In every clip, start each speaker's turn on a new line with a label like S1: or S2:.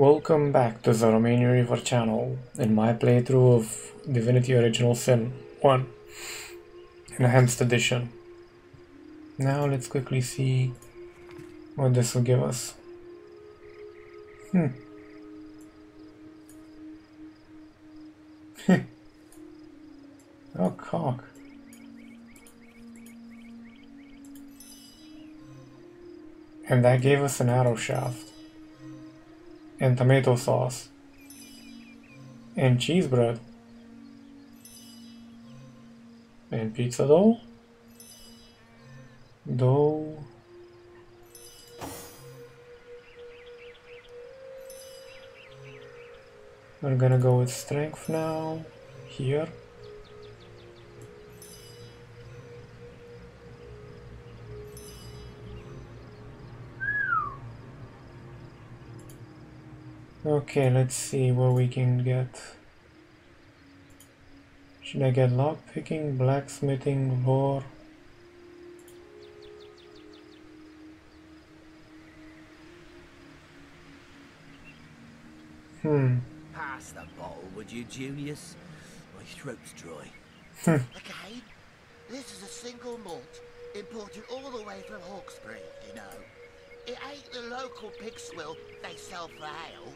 S1: Welcome back to the Romanian River channel in my playthrough of Divinity Original Sin 1 Enhanced Edition. Now let's quickly see what this will give us. Oh, cock. And that gave us an arrow shaft. And tomato sauce. And cheese bread. And pizza dough. Dough. We're gonna go with strength now. Here. Okay, let's see what we can get. Should I get lockpicking, blacksmithing, lore?
S2: Pass the bottle, would you, Junius? My throat's dry.
S3: Okay, this is a single malt, imported all the way from Hawkesbury, you know. It ain't the local pig swill they sell for ale.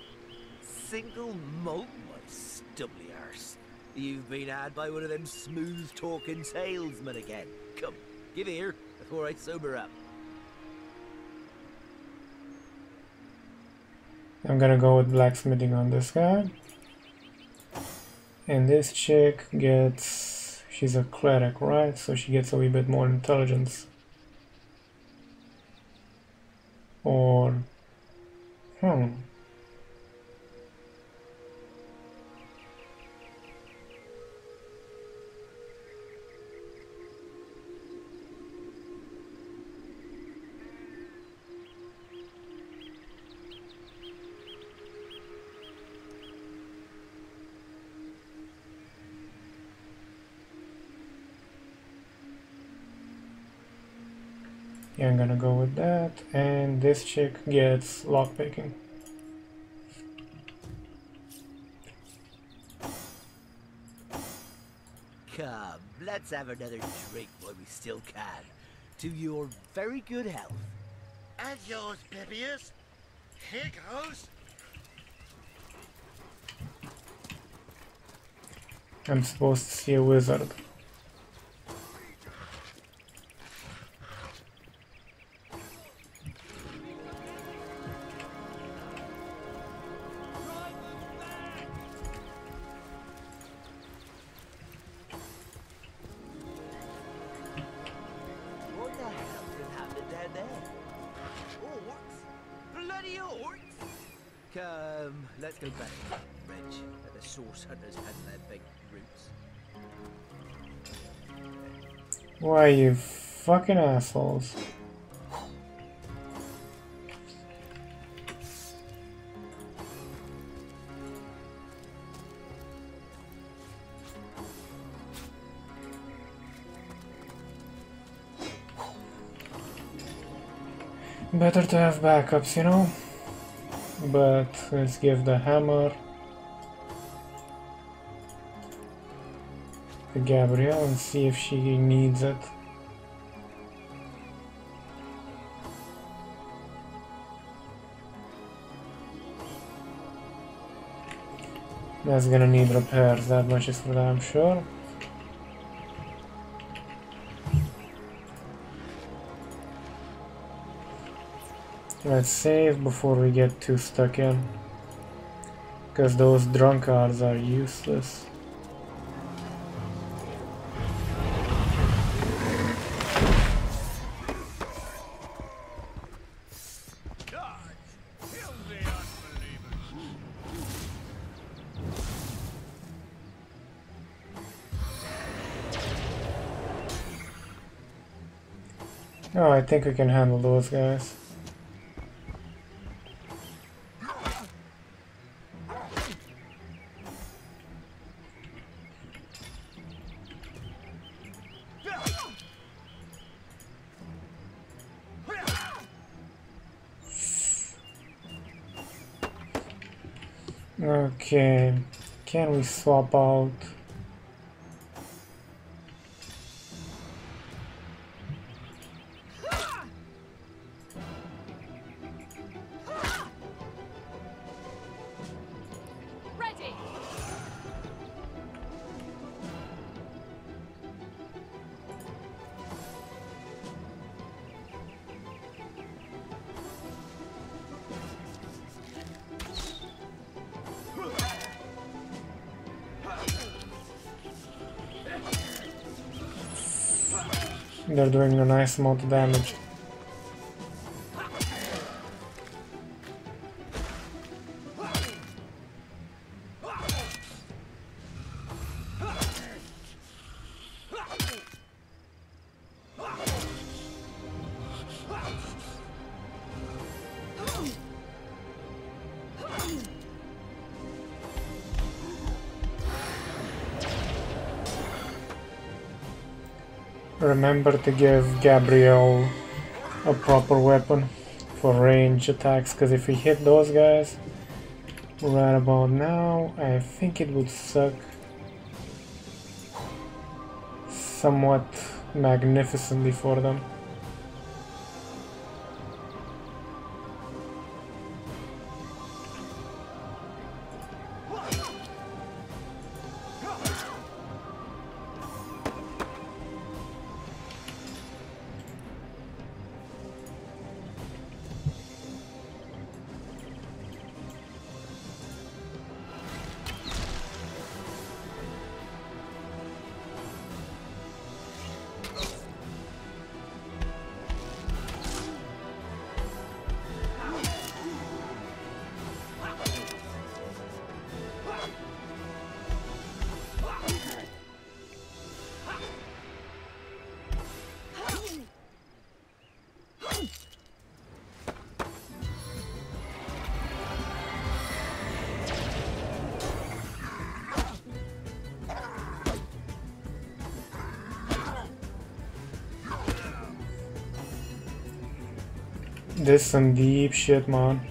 S2: Single malt, my stubbly arse. You've been had by one of them smooth-talking salesmen again. Come, give here before I sober up.
S1: I'm gonna go with blacksmithing on this guy. And this chick gets... she's a cleric, right? So she gets a wee bit more intelligence. Or... yeah, I'm gonna go with that, and this chick gets lockpicking.
S2: Come, let's have another drink while we still can. To your very good health.
S3: And yours, Bibius. Here goes.
S1: I'm supposed to see a wizard.
S2: What the hell is happening down there? Orcs? Bloody orcs? Come, let's go back to the bridge where the source hunters had their big roots.
S1: Why, you fucking assholes. Better to have backups, you know? But let's give the hammer to Gabrielle and see if she needs it. That's gonna need repairs, that much is for damn sure. Let's save before we get too stuck in, because those drunkards are useless. Oh, I think we can handle those guys. Okay, can we swap out?
S4: Ready.
S1: They're doing a nice amount of damage. Remember to give Gabriel a proper weapon for range attacks, because if we hit those guys right about now, I think it would suck somewhat magnificently for them. This is some deep shit, man.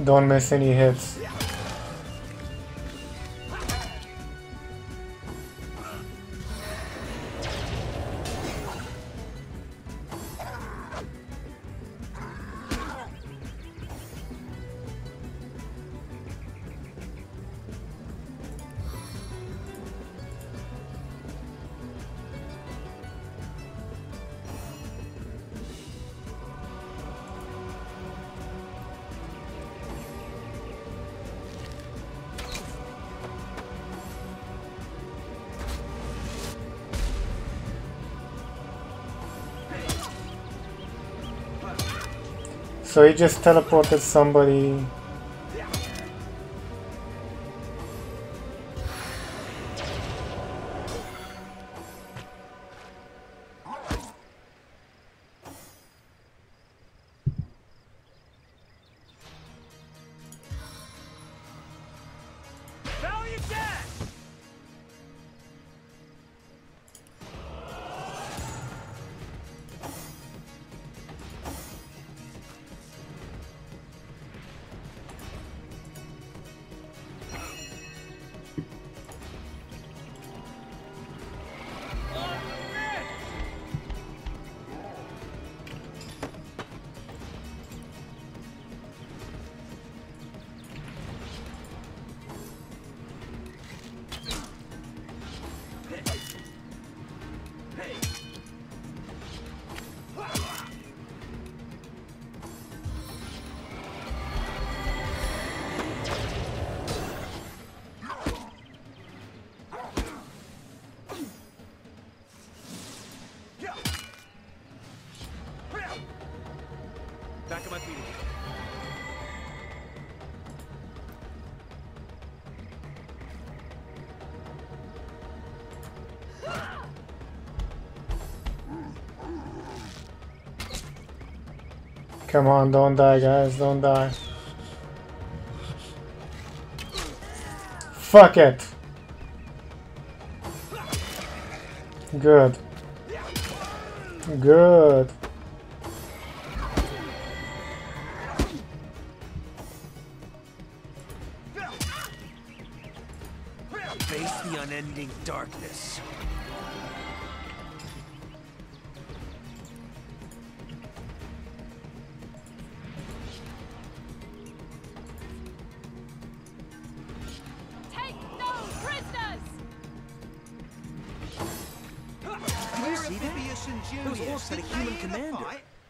S1: Don't miss any hits. So he just teleported somebody.
S2: Valiant dash!
S1: Come on, don't die, guys, don't die. Fuck it! Good. Good.
S2: Face the unending darkness.
S4: Take no prisoners!
S2: Do you see that? Those orcs had a human commander.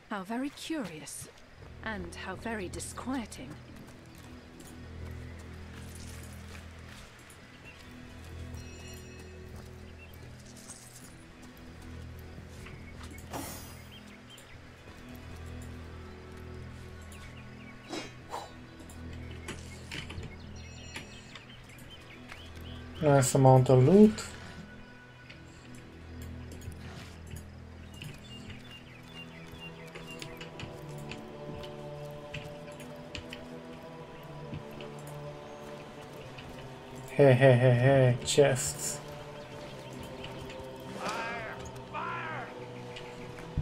S4: How very curious. And how very disquieting.
S1: Nice amount of loot. Hey, hey, hey, hey, chests.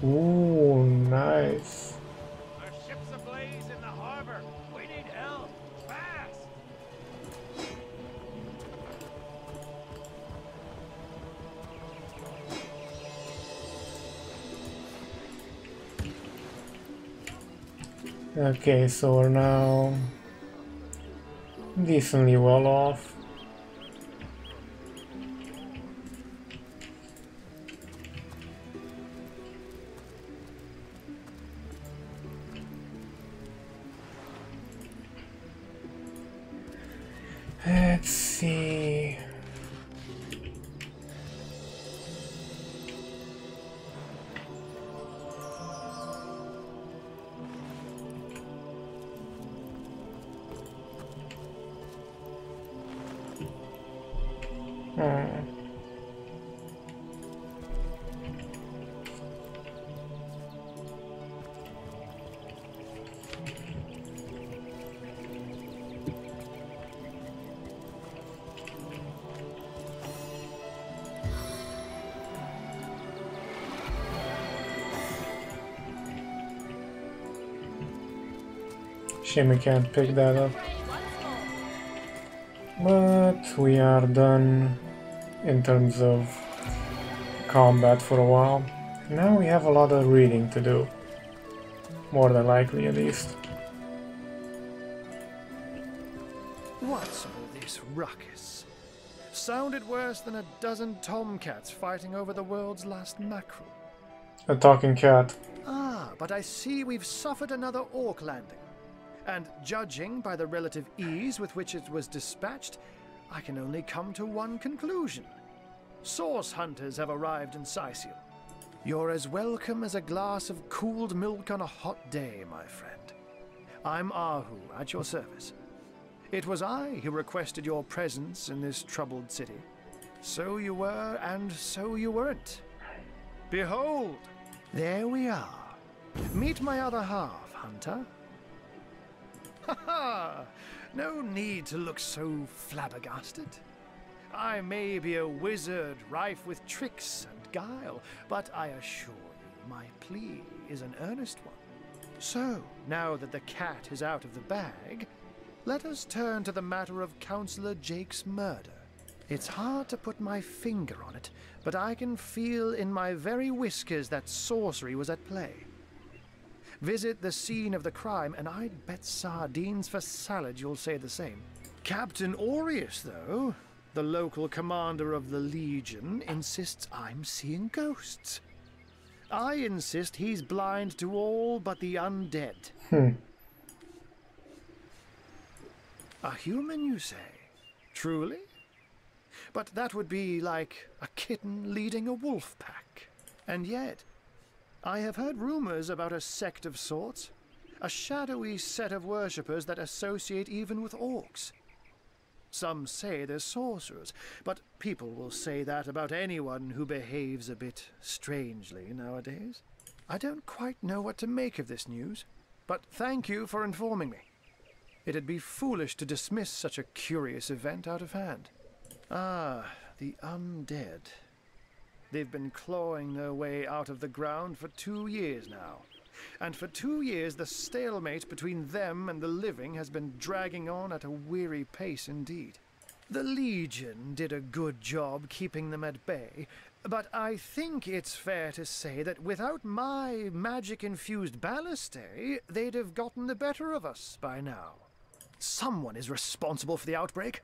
S1: Ooh, nice.
S2: Our ship's ablaze in the harbor. We need help. Fast.
S1: Okay, so we're now decently well off. Let's see. Shame we can't pick that up. But we are done in terms of combat for a while. Now we have a lot of reading to do. More than likely, at least.
S5: What's all this ruckus? Sounded worse than a dozen tomcats fighting over the world's last mackerel.
S1: A talking cat.
S5: Ah, but I see we've suffered another orc landing. And judging by the relative ease with which it was dispatched, I can only come to one conclusion. Source hunters have arrived in Sicil. You're as welcome as a glass of cooled milk on a hot day, my friend. I'm Ahu, at your service. It was I who requested your presence in this troubled city. So you were, and so you weren't. Behold, there we are. Meet my other half, hunter. Ha ha! No need to look so flabbergasted. I may be a wizard rife with tricks and guile, but I assure you my plea is an earnest one. So, now that the cat is out of the bag, let us turn to the matter of Councillor Jake's murder. It's hard to put my finger on it, but I can feel in my very whiskers that sorcery was at play. Visit the scene of the crime, and I'd bet sardines for salad you'll say the same. Captain Aureus, though, the local commander of the Legion, insists I'm seeing ghosts. I insist he's blind to all but the undead. A human, you say? Truly? But that would be like a kitten leading a wolf pack. And yet, I have heard rumors about a sect of sorts. A shadowy set of worshippers that associate even with orcs. Some say they're sorcerers, but people will say that about anyone who behaves a bit strangely nowadays. I don't quite know what to make of this news, but thank you for informing me. It'd be foolish to dismiss such a curious event out of hand. Ah, the undead. They've been clawing their way out of the ground for 2 years now. And for 2 years the stalemate between them and the living has been dragging on at a weary pace indeed. The Legion did a good job keeping them at bay, but I think it's fair to say that without my magic-infused ballistae, they'd have gotten the better of us by now. Someone is responsible for the outbreak.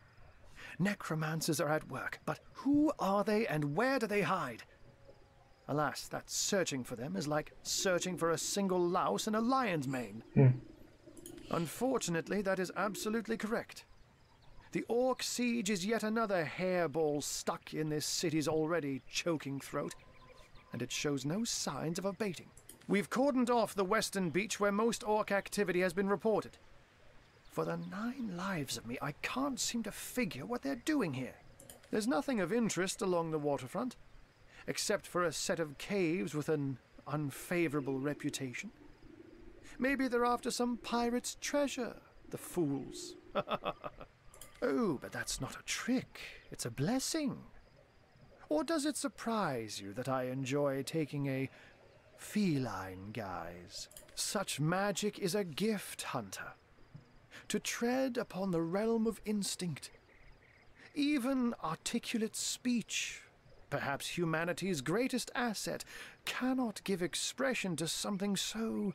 S5: Necromancers are at work, but who are they and where do they hide? Alas, that searching for them is like searching for a single louse in a lion's mane. Unfortunately, that is absolutely correct. The orc siege is yet another hairball stuck in this city's already choking throat, and it shows no signs of abating. We've cordoned off the western beach where most orc activity has been reported. For the 9 lives of me, I can't seem to figure what they're doing here. There's nothing of interest along the waterfront, except for a set of caves with an unfavorable reputation. Maybe they're after some pirate's treasure, the fools. Oh, but that's not a trick. It's a blessing. Or does it surprise you that I enjoy taking a feline guise? Such magic is a gift, Hunter. To tread upon the realm of instinct. Even articulate speech, perhaps humanity's greatest asset, cannot give expression to something so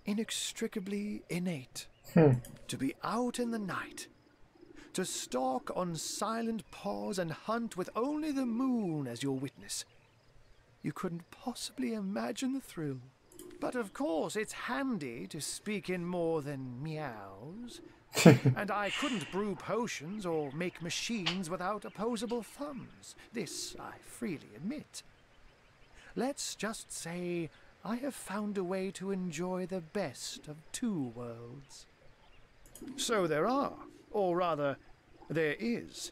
S5: inextricably innate. To be out in the night, to stalk on silent paws and hunt with only the moon as your witness. You couldn't possibly imagine the thrill. But of course, it's handy to speak in more than meows. And I couldn't brew potions or make machines without opposable thumbs. This I freely admit. Let's just say I have found a way to enjoy the best of 2 worlds. So there are, or rather, there is.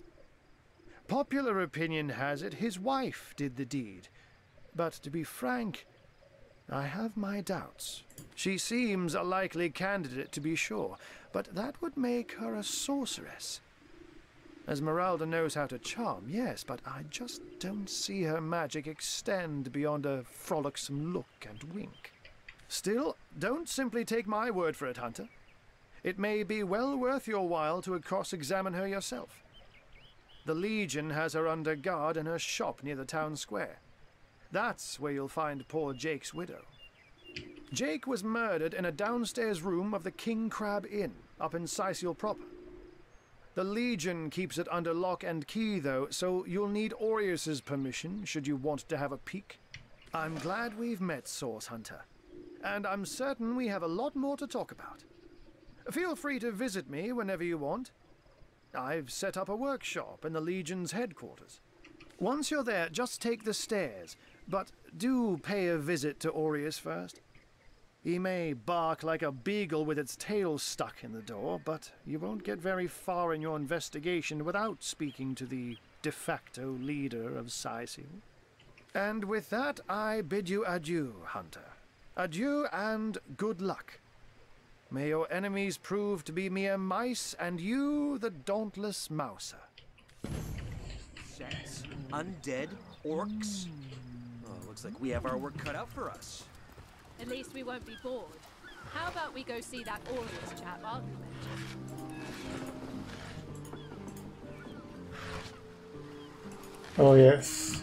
S5: Popular opinion has it his wife did the deed. But to be frank, I have my doubts. She seems a likely candidate, to be sure, but that would make her a sorceress. Esmeralda knows how to charm, yes, but I just don't see her magic extend beyond a frolicsome look and wink. Still, don't simply take my word for it, Hunter. It may be well worth your while to cross-examine her yourself. The Legion has her under guard in her shop near the town square. That's where you'll find poor Jake's widow. Jake was murdered in a downstairs room of the King Crab Inn, up in Sicil proper. The Legion keeps it under lock and key, though, so you'll need Aureus's permission should you want to have a peek. I'm glad we've met, Source Hunter, and I'm certain we have a lot more to talk about. Feel free to visit me whenever you want. I've set up a workshop in the Legion's headquarters. Once you're there, just take the stairs, but do pay a visit to Aureus first. He may bark like a beagle with its tail stuck in the door, but you won't get very far in your investigation without speaking to the de facto leader of Sicil. And with that, I bid you adieu, Hunter. Adieu and good luck. May your enemies prove to be mere mice, and you the dauntless mouser.
S2: Sets. Undead? Orcs? Oh, looks like we have our work cut out for us.
S4: At least we won't be bored. How about we go see that Aureus chap I'll
S1: Oh yes.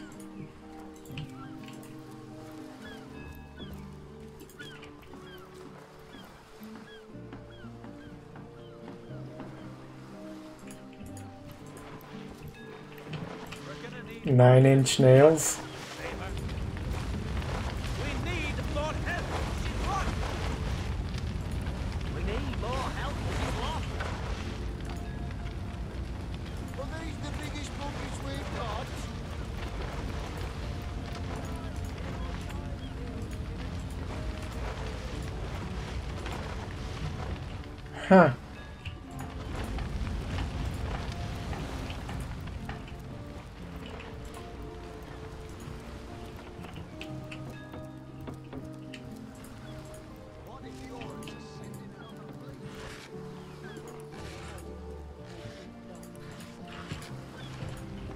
S2: We're gonna need
S1: 9-inch nails.
S2: We need more help. She's lost. We need more help. She's lost.
S3: Are these the biggest buckets we've got?
S1: Huh.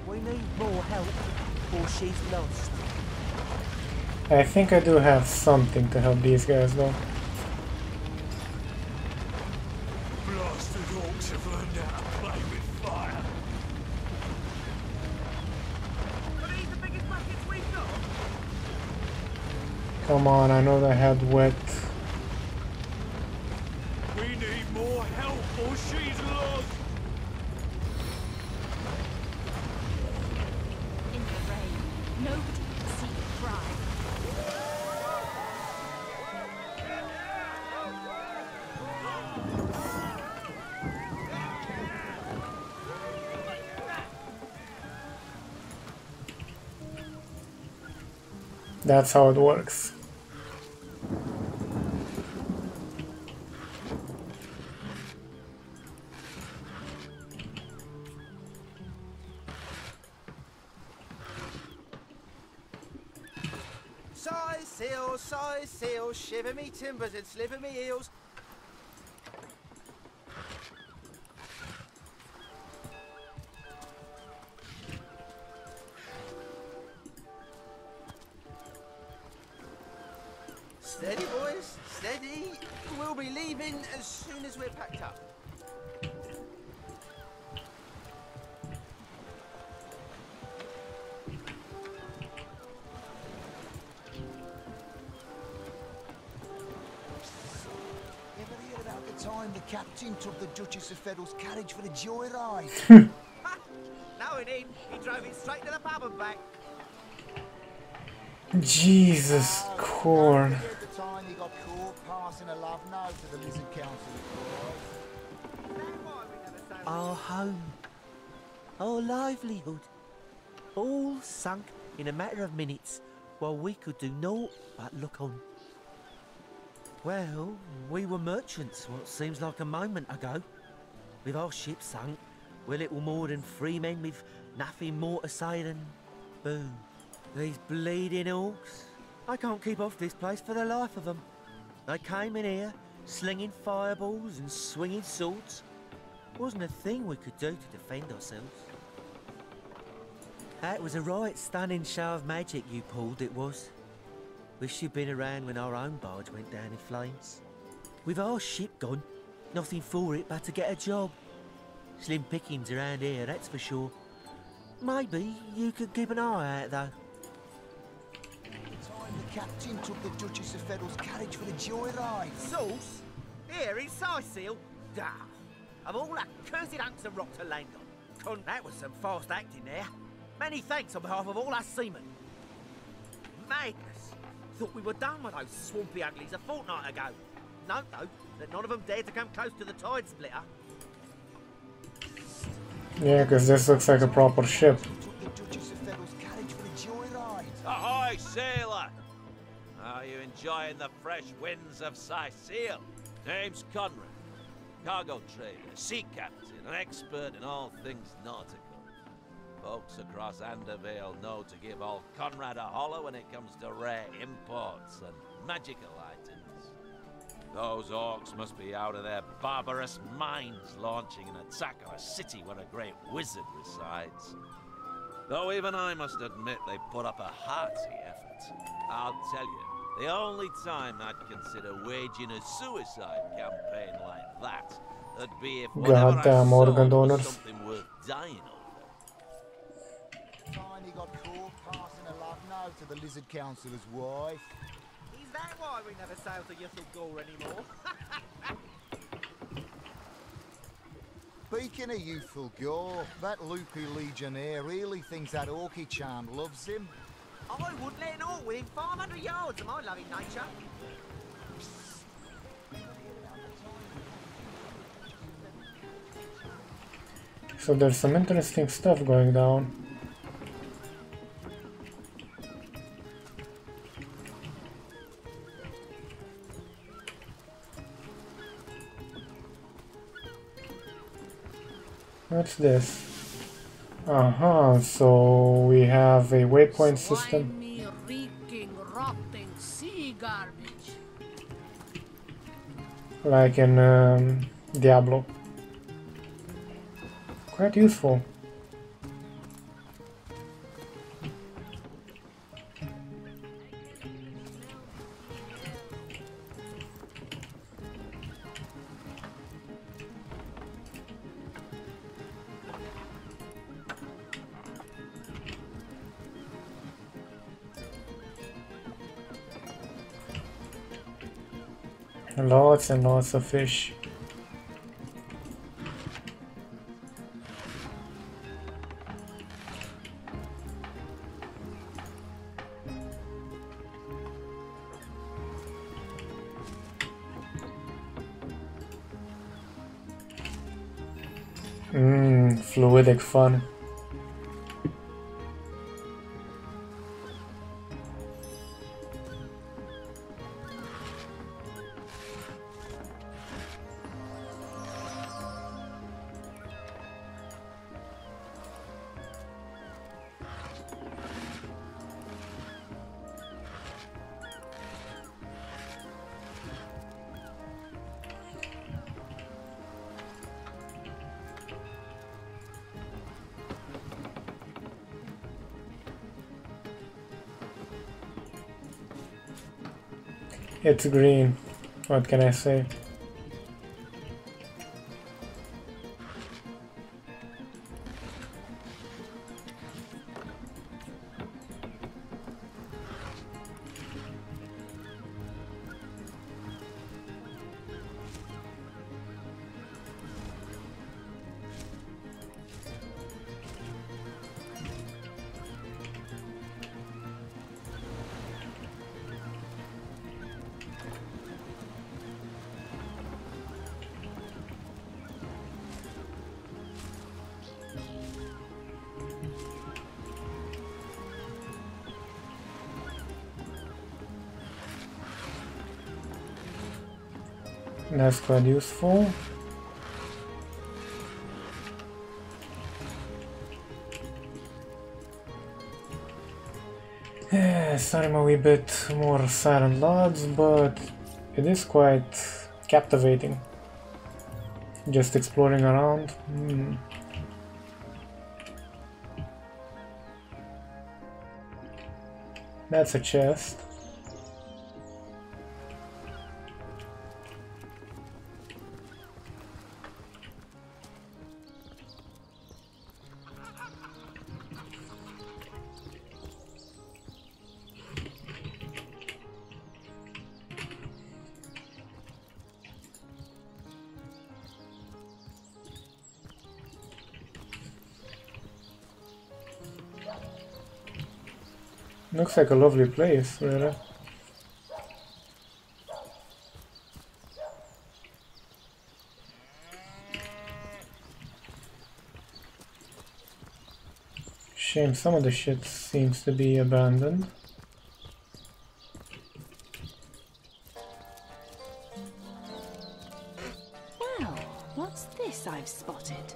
S2: We need more help, or she's lost.
S1: I think I do have something to help these guys though.
S6: Blasted orcs have learned how to play with fire.
S2: Are these the biggest buckets we've got?
S1: Come on, I know they had wet.
S6: We need more help or she's lost.
S4: In the rain, nobody can see you cry.
S1: That's how it works.
S2: Size seal, shiver me timbers and sliver me heels. Steady, boys, steady. We'll be leaving as soon as we're packed up.
S3: Time the captain took the Duchess of Federal's carriage for a joyride.
S2: No, he didn't. He drove it straight to the pub and back.
S1: Jesus, corn.
S3: At the time he got caught passing a love note to the Lizard Council.
S2: Our home, our livelihood, all sunk in a matter of minutes while we could do naught but look on. Well, we were merchants what seems like a moment ago. With our ship sunk, we're little more than free men with nothing more to say than boom. These bleeding orcs. I can't keep off this place for the life of them. They came in here, slinging fireballs and swinging swords. Wasn't a thing we could do to defend ourselves. That was a right stunning show of magic you pulled, it was. Wish you'd been around when our own barge went down in flames. With our ship gone, nothing for it but to get a job. Slim pickings around here, that's for sure. Maybe you could keep an eye out, though.
S3: The captain took the Duchess of Federal's carriage for a joyride.
S2: Sauce? Here in Siceal? Dah! Of all that cursed hunks of rock to land on. That was some fast acting there. Many thanks on behalf of all us seamen. Madness! Thought we were done with those swampy uglies a fortnight ago. Note, though, that none of them dared to come close to the tide splitter.
S1: Yeah, because this looks like a proper ship.
S3: Took the Duchess of Federal's carriage for a joyride.
S7: Ahoy, sailor! Are you enjoying the fresh winds of Siceal? Name's Conrad. Cargo trader, sea captain, an expert in all things nautical. Folks across Andervale know to give old Conrad a holler when it comes to rare imports and magical items. Those orcs must be out of their barbarous minds launching an attack on a city where a great wizard resides. Though even I must admit they put up a hearty effort. I'll tell you, the only time I'd consider waging a suicide campaign like that would be if whatever
S1: Goddamn
S7: I saw
S1: organ
S7: was
S1: donors.
S7: something worth dying over.
S3: Time he got caught passing a love note to the Lizard Councillor's wife.
S2: Is that why we never sail to Yuthel Gore anymore?
S3: Speaking of youthful gore, that loopy legionnaire really thinks that orky charm loves him.
S2: I wouldn't let an orc within 500 yards of my loving nature.
S1: So there's some interesting stuff going down. What's this? So we have a waypoint system.
S8: Slimy, reeking, rotting sea garbage.
S1: Like in Diablo. Quite useful. Lots and lots of fish. Fluidic fun. It's green. What can I say? That's quite useful. Sorry, I'm a wee bit more silent logs, but it is quite captivating. Just exploring around. That's a chest. Looks like a lovely place, really. Shame some of the shit seems to be abandoned.
S9: Well, what's this I've spotted?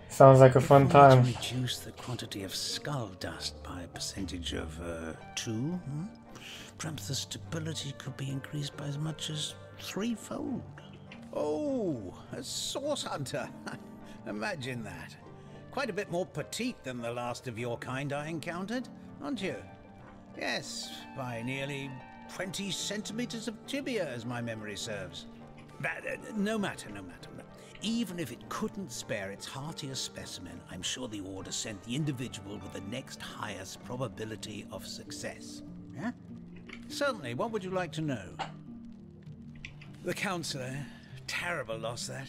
S1: Sounds like a fun time.
S10: Reduce the quantity of skull dust by a percentage of 2. Perhaps the stability could be increased by as much as 3-fold.
S11: Oh, a source hunter. Imagine that. Quite a bit more petite than the last of your kind I encountered, aren't you? Yes, by nearly 20 centimeters of tibia, as my memory serves. But no matter. Even if it couldn't spare its heartier specimen, I'm sure the Order sent the individual with the next highest probability of success. Yeah? Certainly, what would you like to know? The Counselor. Terrible loss, that.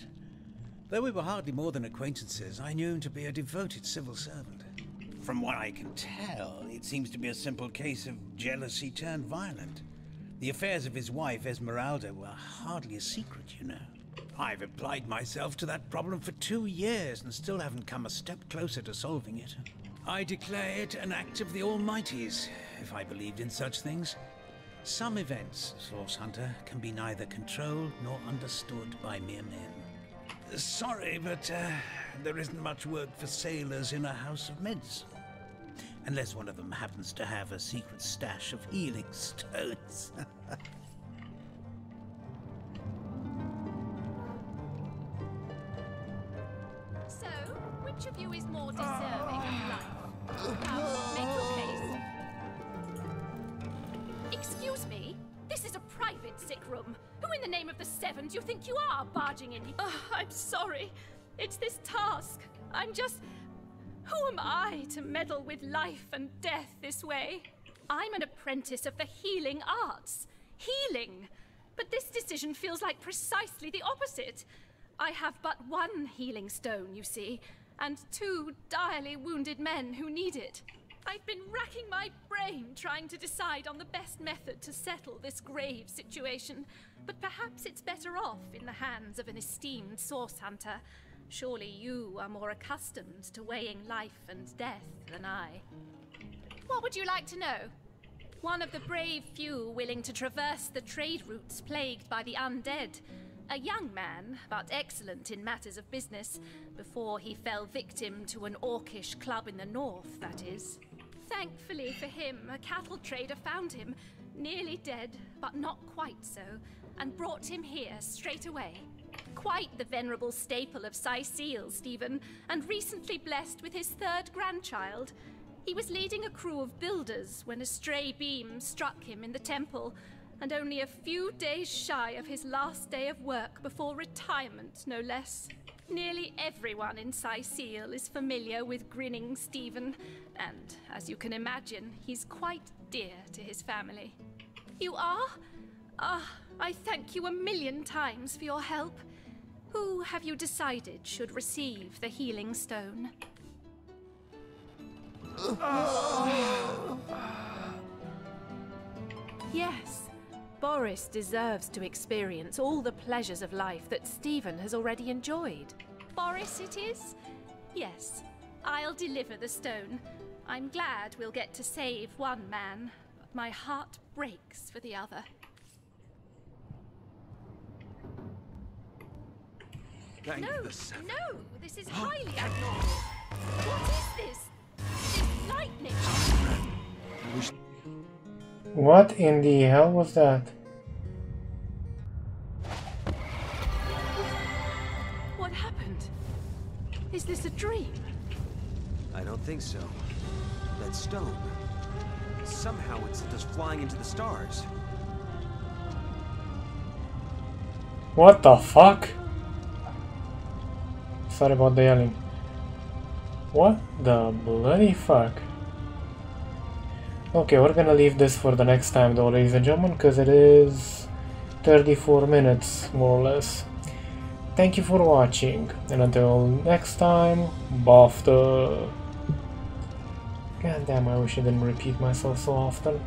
S11: Though we were hardly more than acquaintances, I knew him to be a devoted civil servant. From what I can tell, it seems to be a simple case of jealousy turned violent. The affairs of his wife, Esmeralda, were hardly a secret, you know. I've applied myself to that problem for 2 years and still haven't come a step closer to solving it. I declare it an act of the Almighty's, if I believed in such things. Some events, Source Hunter, can be neither controlled nor understood by mere men. Sorry, but there isn't much work for sailors in a house of meds. Unless one of them happens to have a secret stash of healing stones.
S4: So, which of you is more deserving of life? Now, make your case. Excuse me? This is a private sick room. Who in the name of the Seven do you think you are, barging in? Oh, I'm sorry. It's this task. I'm just... Who am I to meddle with life and death this way? I'm an apprentice of the healing arts. Healing! But this decision feels like precisely the opposite. I have but one healing stone, you see, and 2 direly wounded men who need it. I've been racking my brain trying to decide on the best method to settle this grave situation, but perhaps it's better off in the hands of an esteemed source hunter. Surely you are more accustomed to weighing life and death than I. What would you like to know? One of the brave few willing to traverse the trade routes plagued by the undead. A young man, but excellent in matters of business, before he fell victim to an orcish club in the north, that is. Thankfully for him, a cattle trader found him, nearly dead, but not quite so, and brought him here straight away. Quite the venerable staple of Seal, Stephen, and recently blessed with his 3rd grandchild. He was leading a crew of builders when a stray beam struck him in the temple, and only a few days shy of his last day of work before retirement, no less. Nearly everyone in Seal is familiar with Grinning Stephen, and, as you can imagine, he's quite dear to his family. You are? Ah, I thank you 1,000,000 times for your help. Who have you decided should receive the healing stone? Yes, Boris deserves to experience all the pleasures of life that Stephen has already enjoyed. Boris it is? Yes, I'll deliver the stone. I'm glad we'll get to save one man, but my heart breaks for the other.
S7: Thank
S4: No,
S7: the Seven.
S4: no, this is highly abnormal. What is this? This lightning?
S1: What in the hell was that?
S4: What happened? Is this a dream?
S12: I don't think so. That stone. Somehow it sent us flying into the stars.
S1: What the fuck? Sorry about the yelling. What the bloody fuck? Okay, we're gonna leave this for the next time though, ladies and gentlemen, because it is 34 minutes, more or less. Thank you for watching, and until next time, bafta. God damn, I wish I didn't repeat myself so often.